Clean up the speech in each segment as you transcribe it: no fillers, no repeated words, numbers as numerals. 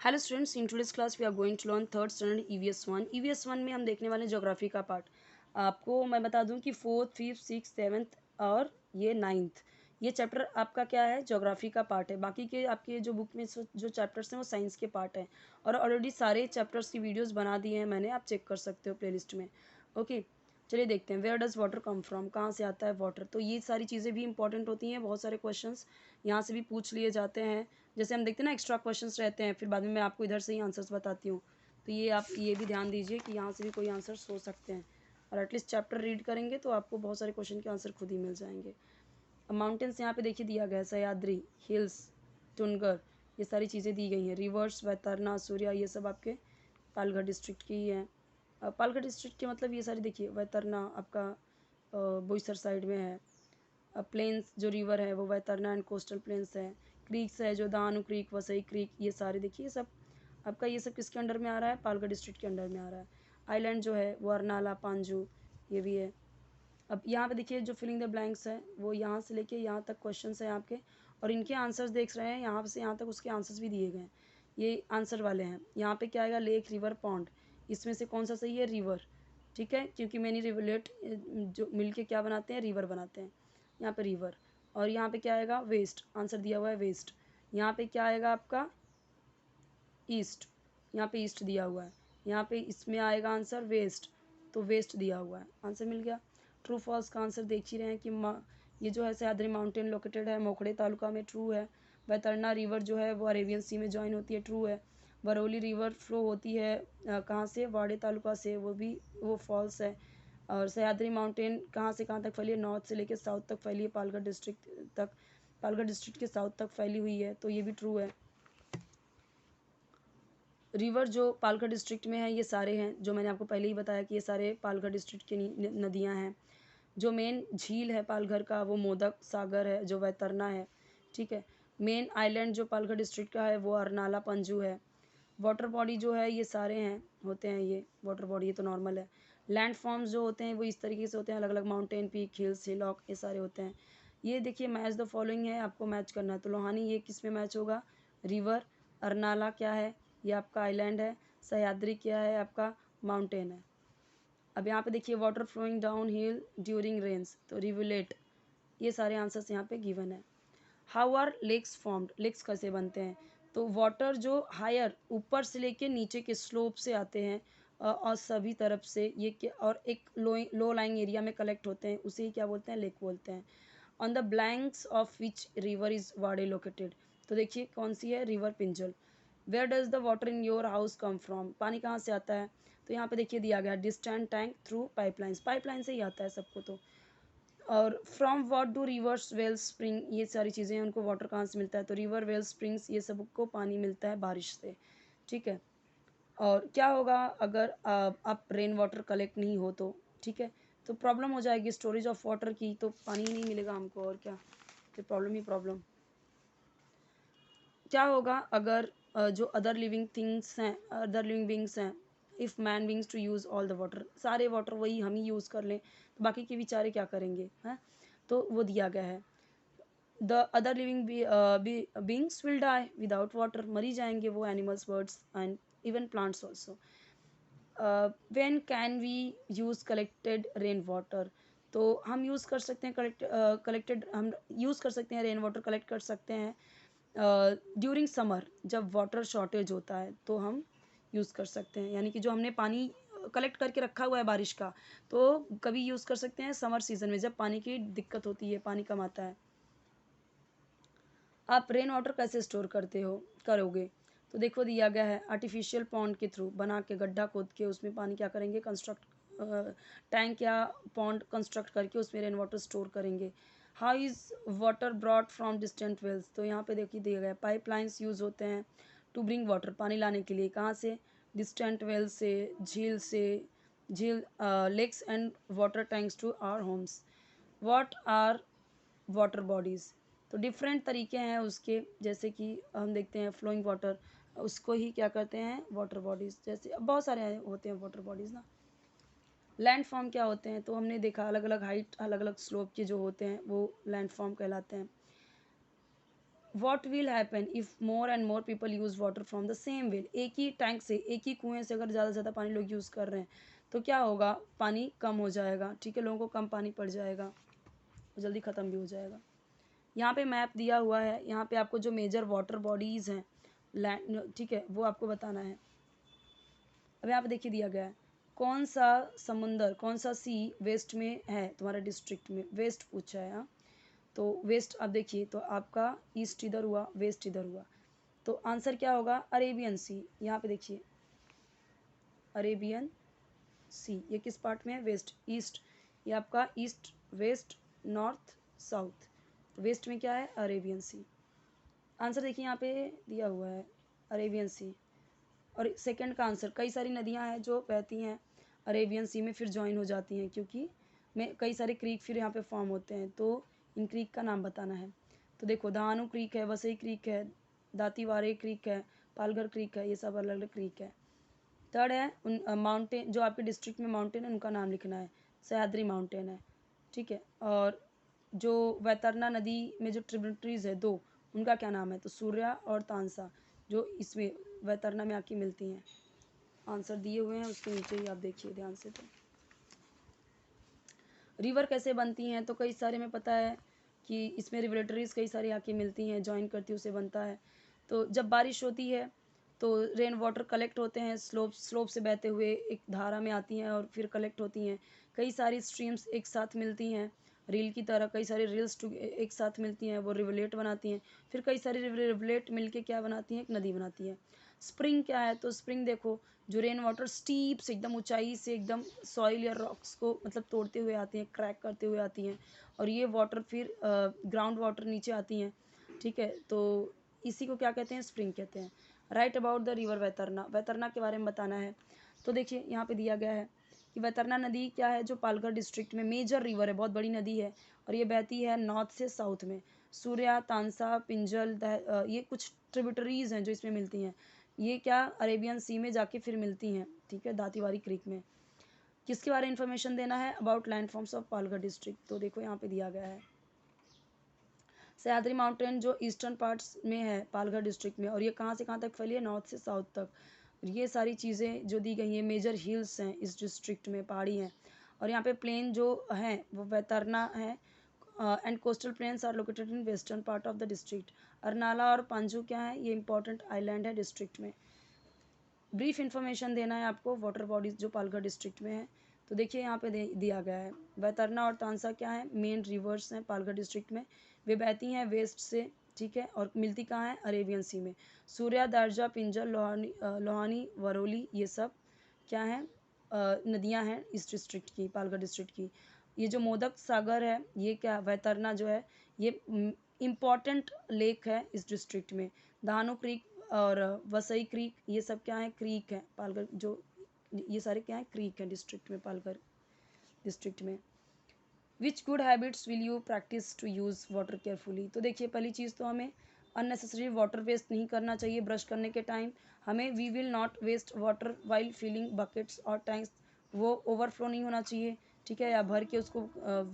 Hello students, in today's class we are going to learn third standard EVS 1। EVS 1 में हम देखने वाले geography का पार्ट। आपको मैं बता दूं कि फोर्थ, फिफ्थ, सिक्स, सेवन्थ और ये नाइन्थ, ये चैप्टर आपका क्या है, ज्योग्राफी का पार्ट है। बाकी के आपके जो बुक में जो चैप्टर्स हैं वो साइंस के पार्ट हैं। और ऑलरेडी सारे चैप्टर्स की वीडियोस बना दी हैं मैंने, आप चेक कर सकते हो प्लेलिस्ट में। ओके, चलिए देखते हैं। Where does water come from, कहाँ से आता है वाटर। तो ये सारी चीज़ें भी इंपॉर्टेंट होती हैं। बहुत सारे क्वेश्चंस यहाँ से भी पूछ लिए जाते हैं। जैसे हम देखते हैं ना, एक्स्ट्रा क्वेश्चंस रहते हैं, फिर बाद में मैं आपको इधर से ही आंसर्स बताती हूँ। तो ये आप ये भी ध्यान दीजिए कि यहाँ से भी कोई आंसर्स हो सकते हैं। और एटलीस्ट चैप्टर रीड करेंगे तो आपको बहुत सारे क्वेश्चन के आंसर खुद ही मिल जाएंगे। अब माउंटेन्स यहाँ पे देखिए दिया गया है, सह्याद्री, हिल्स, टुनगर, ये सारी चीज़ें दी गई हैं। रिवर्स, वैतरना, सूर्या, ये सब आपके पालघर डिस्ट्रिक्ट की ही हैं। पालघर डिस्ट्रिक्ट के मतलब ये सारी देखिए, वैतरना आपका बोईसर साइड में है। प्लेन्स जो रिवर है वो वैतरना एंड कोस्टल प्लेन्स है। क्रीक्स है जो दानु क्रीक, वसई क्रीक, ये सारे देखिए सब आपका, ये सब किसके अंडर में आ रहा है, पालघर डिस्ट्रिक्ट के अंडर में आ रहा है। आइलैंड जो है वो अरनाला, पांजू, ये भी है। अब यहाँ पे देखिए जो फिलिंग द ब्लैंक्स है वो यहाँ से लेके यहाँ तक क्वेश्चंस हैं आपके, और इनके आंसर्स देख रहे हैं यहाँ से यहाँ तक, उसके आंसर्स भी दिए गए हैं। ये आंसर वाले हैं। यहाँ पे क्या आएगा, लेक, रिवर, पॉन्ड, इसमें से कौन सा सही है, रिवर। ठीक है, क्योंकि मैनी रिवलेट जो मिलके क्या बनाते हैं, रिवर बनाते हैं। यहाँ पे रिवर, और यहाँ पे क्या आएगा, वेस्ट, आंसर दिया हुआ है वेस्ट। यहाँ पे क्या आएगा आपका, ईस्ट, यहाँ पे ईस्ट दिया हुआ है। यहाँ पे इसमें आएगा आंसर वेस्ट, तो वेस्ट दिया हुआ है, आंसर मिल गया। ट्रू फॉल्स का आंसर देख ही रहे हैं कि ये जो है सह्याद्री माउंटेन लोकेटेड है मोखड़े तालुका में, ट्रू है। वैतरना रिवर जो है वो अरेबियन सी में ज्वाइन होती है, ट्रू है। बरौली रिवर फ्लो होती है कहाँ से, वाड़े तालुका से, वो फॉल्स है। और सह्याद्री माउंटेन कहाँ से कहाँ तक फैली है, नॉर्थ से लेकर साउथ तक फैली है, पालघर डिस्ट्रिक्ट तक, पालघर डिस्ट्रिक्ट के साउथ तक फैली हुई है, तो ये भी ट्रू है। रिवर जो पालघर डिस्ट्रिक्ट में है ये सारे हैं, जो मैंने आपको पहले ही बताया कि ये सारे पालघर डिस्ट्रिक्ट की नदियाँ हैं। जो मेन झील है पालघर का वो मोदक सागर है जो वैतरना है। ठीक है, मेन आइलैंड जो पालघर डिस्ट्रिक्ट का है वो अरनाला, पंजू है। वाटर बॉडी जो है ये सारे हैं, होते हैं ये वाटर बॉडी, ये तो नॉर्मल है। लैंड फॉर्म्स जो होते हैं वो इस तरीके से होते हैं, अलग अलग माउंटेन, पीक, हिल्स, हिलॉक, ये सारे होते हैं। ये देखिए मैच द फॉलोइंग है, आपको मैच करना है। तो लोहानी ये किस में मैच होगा, रिवर। अरनाला क्या है, ये आपका आइलैंड है। सह्याद्री क्या है, आपका माउंटेन है। अब यहाँ पे देखिए water flowing down hill during rains, तो रिवुलेट, ये सारे आंसर्स यहाँ पे गिवन है। How are lakes formed, lakes कैसे बनते हैं। तो वाटर जो हायर, ऊपर से लेके नीचे के स्लोप से आते हैं और सभी तरफ से और एक लो लाइंग एरिया में कलेक्ट होते हैं, उसे ही क्या बोलते हैं, लेक बोलते हैं। On the banks of which river is Wada located, तो देखिए कौन सी है, river Pinjal. Where does the water in your house come from, पानी कहाँ से आता है। तो यहाँ पे देखिए दिया गया distant tank through pipelines, pipeline से ही आता है सबको। तो और from what do rivers, wells, spring, ये सारी चीज़ें हैं, उनको वाटर कहाँ से मिलता है। तो रिवर, वेल्स, स्प्रिंग्स, ये सबको पानी मिलता है बारिश से। ठीक है, और क्या होगा अगर आप रेन वाटर कलेक्ट नहीं हो तो, ठीक है, तो प्रॉब्लम हो जाएगी स्टोरेज ऑफ वाटर की, तो पानी ही नहीं मिलेगा हमको, और क्या, फिर प्रॉब्लम ही प्रॉब्लम। क्या होगा अगर जो अदर लिविंग थिंग्स हैं, अदर लिविंग बींग्स हैं, if man beings to use all the water, सारे वाटर वही हम ही यूज़ कर लें, तो बाकी के बेचारे क्या करेंगे, हैं। तो वो दिया गया है, the other living beings will die without water, मरी जाएंगे वो animals, birds and even plants also. When can we use collected rain water, तो हम यूज़ कर सकते हैं कलेक्टेड, हम यूज़ कर सकते हैं रेन वाटर, कलेक्ट कर सकते हैं ड्यूरिंग समर, जब वाटर शॉर्टेज होता है तो हम यूज़ कर सकते हैं। यानी कि जो हमने पानी कलेक्ट करके रखा हुआ है बारिश का, तो कभी यूज़ कर सकते हैं समर सीजन में, जब पानी की दिक्कत होती है, पानी कम आता है। आप रेन वाटर कैसे स्टोर करोगे, तो देखो दिया गया है आर्टिफिशियल पॉन्ड के थ्रू, बना के गड्ढा खोद के उसमें पानी क्या करेंगे, कंस्ट्रक्ट टैंक या पॉन्ड कंस्ट्रक्ट करके उसमें रेन वाटर स्टोर करेंगे। How is water brought from distant wells, तो यहाँ पे देखिए दिया गया पाइपलाइंस यूज़ होते हैं टू ब्रिंग वाटर, पानी लाने के लिए, कहाँ से, डिस्टेंट वेल से, झील lakes and water tanks to our homes. What are water bodies, तो डिफरेंट तरीके हैं उसके, जैसे कि हम देखते हैं फ्लोइंग वाटर, उसको ही क्या कहते हैं, वाटर बॉडीज़। जैसे बहुत सारे होते हैं वाटर बॉडीज़ ना। लैंड फॉर्म क्या होते हैं, तो हमने देखा अलग अलग हाइट, अलग अलग स्लोप के जो होते हैं वो लैंड फॉर्म कहलाते हैं। What will happen if more and more people use water from the same well, एक ही टैंक से, एक ही कुएं से अगर ज़्यादा से ज़्यादा पानी लोग यूज़ कर रहे हैं तो क्या होगा, पानी कम हो जाएगा, ठीक है, लोगों को कम पानी पड़ जाएगा, जल्दी ख़त्म भी हो जाएगा। यहाँ पे मैप दिया हुआ है, यहाँ पे आपको जो मेजर वाटर बॉडीज़ हैं लैंड, ठीक है, वो आपको बताना है। अब यहाँ पे देखिए दिया गया है कौन सा समुंदर, कौन सा सी वेस्ट में है तुम्हारे डिस्ट्रिक्ट में, वेस्ट पूछा है। हाँ, तो वेस्ट आप देखिए तो आपका ईस्ट इधर हुआ, वेस्ट इधर हुआ, तो आंसर क्या होगा, अरेबियन सी। यहाँ पे देखिए अरेबियन सी, ये किस पार्ट में है, वेस्ट, ईस्ट, ये आपका ईस्ट, वेस्ट, नॉर्थ, साउथ, तो वेस्ट में क्या है, अरेबियन सी। आंसर देखिए यहाँ पे दिया हुआ है अरेबियन सी। और सेकंड का आंसर, कई सारी नदियाँ हैं जो बहती हैं अरेबियन सी में फिर ज्वाइन हो जाती हैं, क्योंकि में कई सारे क्रीक फिर यहाँ पे फॉर्म होते हैं, तो इन क्रीक का नाम बताना है। तो देखो दहानु क्रीक है, वसई क्रीक है, दातीवारे क्रीक है, पालघर क्रीक है, ये सब अलग अलग क्रीक है। थर्ड है उन माउंटेन जो आपके डिस्ट्रिक्ट में माउंटेन है उनका नाम लिखना है, सह्याद्री माउंटेन है, ठीक है। और जो वैतरना नदी में जो ट्रिब्यूटरीज है दो, उनका क्या नाम है, तो सूर्या और तानसा, जो इसमें वैतरना में आके मिलती हैं। आंसर दिए हुए हैं उसके नीचे ही आप देखिए ध्यान से। तो रिवर कैसे बनती हैं, तो कई सारे में पता है कि इसमें रिवलेटरीज कई सारी आके मिलती हैं, ज्वाइन करती उसे बनता है। तो जब बारिश होती है तो रेन वाटर कलेक्ट होते हैं, स्लोप से बहते हुए एक धारा में आती हैं और फिर कलेक्ट होती हैं। कई सारी स्ट्रीम्स एक साथ मिलती हैं, रील की तरह कई सारी रील्स एक साथ मिलती हैं, वो रिवलेट बनाती हैं। फिर कई सारी रिवलेट मिलके क्या बनाती हैं, एक नदी बनाती है। स्प्रिंग क्या है, तो स्प्रिंग देखो जो रेन वाटर स्टीप से एकदम ऊंचाई से एकदम सॉइल या रॉक्स को मतलब तोड़ते हुए आती हैं, क्रैक करते हुए आती हैं, और ये वाटर फिर ग्राउंड वाटर नीचे आती हैं, ठीक है। तो इसी को क्या कहते हैं, स्प्रिंग कहते हैं। Right about the river Vaitarna, Vaitarna के बारे में बताना है। तो देखिए यहाँ पे दिया गया है कि वैतरना नदी क्या है, जो पालघर डिस्ट्रिक्ट में मेजर रिवर है, बहुत बड़ी नदी है, और ये बहती है नॉर्थ से साउथ में। सूर्या, तानसा, पिंजल, ये कुछ ट्रिब्यूटरीज हैं जो इसमें मिलती हैं। ये क्या अरेबियन सी में जाके फिर मिलती हैं, ठीक है, दातीवारी क्रीक में। किसके बारे में इंफॉर्मेशन देना है, about landforms of Palghar district, तो देखो यहाँ पे दिया गया है सह्याद्री माउंटेन जो ईस्टर्न पार्ट्स में है पालघर डिस्ट्रिक्ट में, और ये कहाँ से कहाँ तक फैली है, नॉर्थ से साउथ तक। ये सारी चीज़ें जो दी गई हैं, मेजर हिल्स हैं इस डिस्ट्रिक्ट में, पहाड़ी हैं। और यहाँ पे प्लेन जो हैं वो वैतरना है, and coastal plains are located in western part of the district. Arnala और पांजू क्या है, ये इंपॉर्टेंट आइलैंड है डिस्ट्रिक्ट में। ब्रीफ इन्फॉर्मेशन देना है आपको वाटर बॉडीज़ जो पालघर डिस्ट्रिक्ट में है। तो देखिए यहाँ पे दिया गया है वैतरना और तानसा क्या है, मेन रिवर्स हैं पालघर डिस्ट्रिक्ट में। वे बहती हैं वेस्ट से, ठीक है, और मिलती कहाँ है, अरेबियन सी में। सूर्या, दारजा, पिंजल, लोहानी, वरोली, ये सब क्या हैं, नदियाँ हैं इस डिस्ट्रिक्ट की, पालघर डिस्ट्रिक्ट की। ये जो मोदक सागर है, ये क्या वैतरना जो है, ये इम्पॉर्टेंट लेक है इस डिस्ट्रिक्ट में। दानो क्रीक और वसई क्रीक, ये सब क्या है, क्रीक है पालघर, जो ये सारे क्या है, क्रीक है डिस्ट्रिक्ट में, पालघर डिस्ट्रिक्ट में। Which good habits will you practice to use water carefully, तो देखिए पहली चीज़ तो हमें अननेसेसरी वाटर वेस्ट नहीं करना चाहिए ब्रश करने के टाइम। हमें we will not waste water while filling buckets और टैंक्स, वो ओवरफ्लो नहीं होना चाहिए, ठीक है, या भर के उसको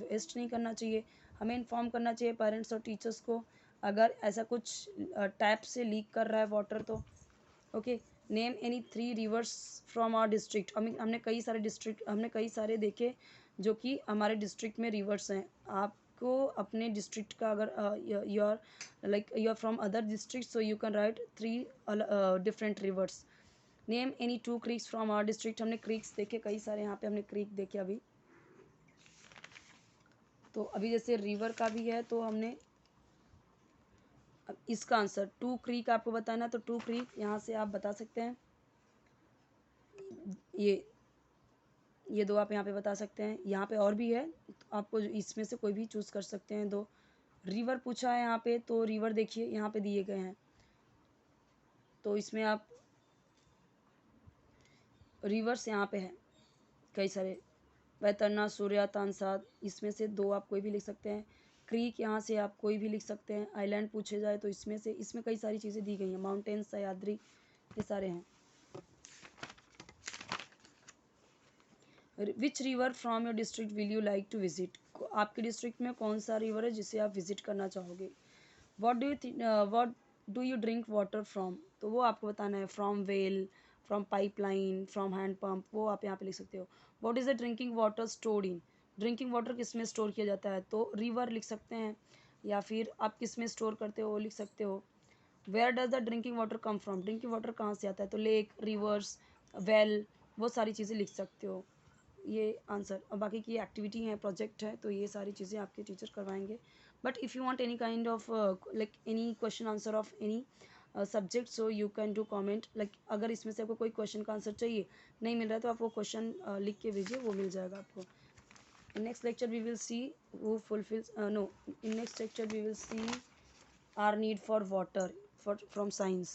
वेस्ट नहीं करना चाहिए। हमें इन्फॉर्म करना चाहिए पेरेंट्स और टीचर्स को अगर ऐसा कुछ टैप से लीक कर रहा है वाटर तो। Okay, name any 3 rivers from our district, हमने कई सारे देखे जो कि हमारे डिस्ट्रिक्ट में रिवर्स हैं। आपको अपने डिस्ट्रिक्ट का अगर your like you are from other district, so you can write 3 different rivers. Name any 2 creeks from our district, हमने क्रीक्स देखे कई सारे, यहाँ पे हमने क्रीक देखे अभी। तो अभी जैसे रिवर का भी है तो हमने अब इसका आंसर 2 क्रीक आपको बताना, तो 2 क्रीक यहाँ से आप बता सकते हैं। ये दो आप यहाँ पे बता सकते हैं, यहाँ पे और भी है, तो आपको इसमें से कोई भी चूज़ कर सकते हैं दो। रिवर पूछा है यहाँ पे, तो रिवर देखिए यहाँ पे दिए गए हैं, तो इसमें आप रिवर्स यहाँ पे है कई सारे, वैतरना, सूर्या, तानसा, इसमें से 2 आप कोई भी लिख सकते हैं। क्रीक यहाँ से आप कोई भी लिख सकते हैं। आइलैंड पूछे जाए तो इसमें से, इसमें कई सारी चीज़ें दी गई हैं, माउंटेन, सह्याद्री, ये सारे हैं। Which river from your district will you like to visit, आपके डिस्ट्रिक्ट में कौन सा रिवर है जिसे आप विजिट करना चाहोगे। What do you drink water from, तो वो आपको बताना है, from well, from pipeline, from hand pump, वो आप यहाँ पे लिख सकते हो। What is the drinking water stored in, drinking water किस में स्टोर किया जाता है, तो रिवर लिख सकते हैं, या फिर आप किस में स्टोर करते हो वो लिख सकते हो। Where does the drinking water come from, drinking water कहाँ से आता है, तो लेक, रिवर्स, वेल, वो सारी चीज़ें लिख सकते हो। ये आंसर, और बाकी की एक्टिविटी है, प्रोजेक्ट है, तो ये सारी चीज़ें आपके टीचर करवाएंगे। But if you want any kind of like any question answer of any subject, so you can do comment, like अगर इसमें से आपको कोई क्वेश्चन का आंसर चाहिए, नहीं मिल रहा है, तो आप वो क्वेश्चन लिख के भेजिए, वो मिल जाएगा आपको। In next lecture we will see who fulfills no in next lecture we will see our need for water for from science.